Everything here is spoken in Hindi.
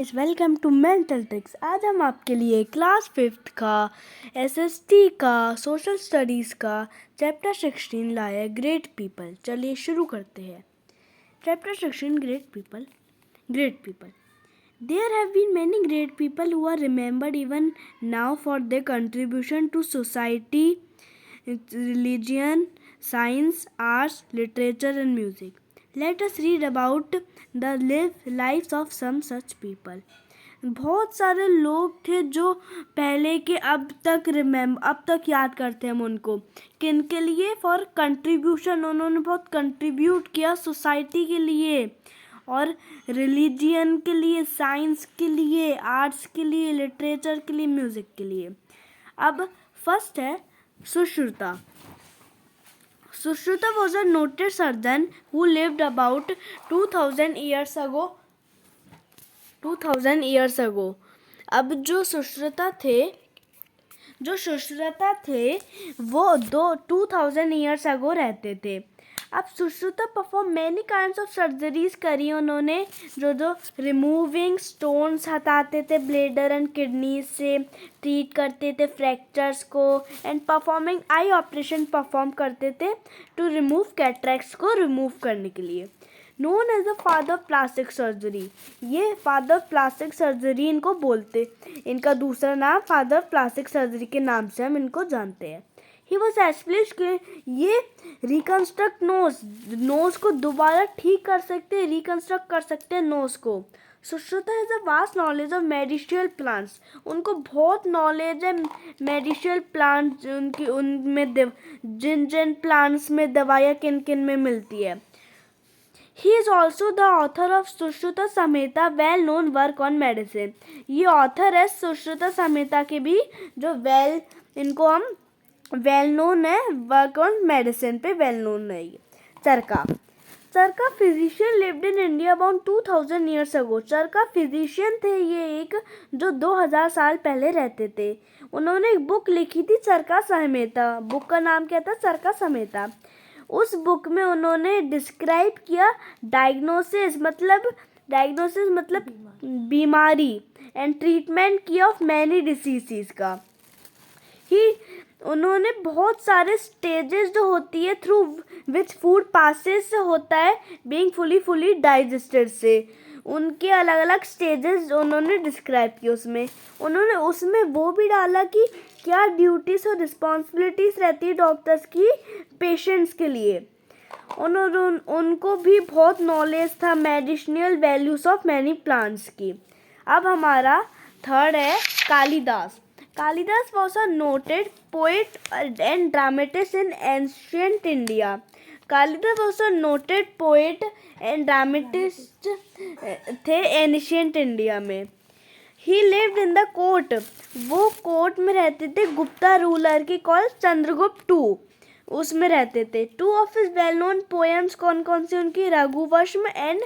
Welcome to mental tricks. आज हम आपके लिए क्लास 5th का एसएसटी का सोशल स्टडीज़ का चैप्टर 16 लाए ग्रेट पीपल। चलिए शुरू करते हैं। Chapter 16 great people. There have been many great people who are remembered even now for their contribution to society, religion, science, arts, literature and music. Let us read about the lives of some such people. बहुत सारे लोग थे जो पहले के अब तक याद करते हैं हम उनको। किन के लिए? फॉर कंट्रीब्यूशन, उन्होंने बहुत कंट्रीब्यूट किया सोसाइटी के लिए और रिलीजियन के लिए, साइंस के लिए, आर्ट्स के लिए, लिटरेचर के लिए, म्यूज़िक के लिए। अब फर्स्ट है Sushruta. Sushruta was a noted surgeon who lived about 2000 years ago. अब जो सुश्रुता थे वो 2000 years ago रहते थे। अब Sushruta perform many kinds of surgeries करी उन्होंने, जो रिमूविंग स्टोन्स हटाते थे ब्लेडर एंड किडनी से, ट्रीट करते थे फ्रैक्चर्स को, and performing I operation perform करते थे टू रिमूव कैटरेक्ट्स को रिमूव करने के लिए। Known as the father of plastic surgery, ये फादर ऑफ प्लास्टिक सर्जरी इनको बोलते, इनका दूसरा नाम फादर ऑफ प्लास्टिक सर्जरी के नाम से हम इनको जानते हैं। ही वॉज एस्प्लिश के ये रिकन्स्ट्रक्ट नोज को दोबारा ठीक कर सकते, रिकन्स्ट्रक्ट कर सकते हैं नोज को। Sushruta has a vast knowledge of medicinal plants, उनको बहुत नॉलेज है मेडिसिनल प्लांट्स, उनमें जिन प्लांट्स में दवाइयाँ किन किन में मिलती है। He is also the author of Sushruta Samhita, well known work on medicine. ये ऑथर है सुश्रुता समेता के भी, जो इनको हम वेल नोन है, वर्क ऑन मेडिसिन पे वेल नोन है। ये Charaka physician lived in India about 2000 years ago। Charaka physician थे ये एक, जो 2000 साल पहले रहते थे। उन्होंने एक बुक लिखी थी चरका संहिता। बुक का नाम क्या था? चरका संहिता। उस बुक में उन्होंने डिस्क्राइब किया डायग्नोसिस मतलब बीमारी एंड ट्रीटमेंट किया ऑफ मैनी डिसीज़ का। उन्होंने बहुत सारे स्टेजेस जो होती है थ्रू विच फूड पासेस से होता है बीइंग फुली डाइजेस्टेड से, उनके अलग अलग स्टेजेस उन्होंने डिस्क्राइब किए। उसमें वो भी डाला कि क्या ड्यूटीज और रिस्पॉन्सिबिलिटीज़ रहती है डॉक्टर्स की पेशेंट्स के लिए। उनको भी बहुत नॉलेज था medicinal values of many plants की। अब हमारा थर्ड है Kalidas. Kalidas was a noted poet and dramatist in ancient India. Kalidas was a noted poet and dramatist थे एंशिएंट इंडिया में। ही लिव्ड इन द कोर्ट, वो कोर्ट में रहते थे गुप्ता रूलर की, कॉल चंद्रगुप्त II, उसमें रहते थे। 2 of his well known poems कौन कौन सी उनकी? रघुवंशम एंड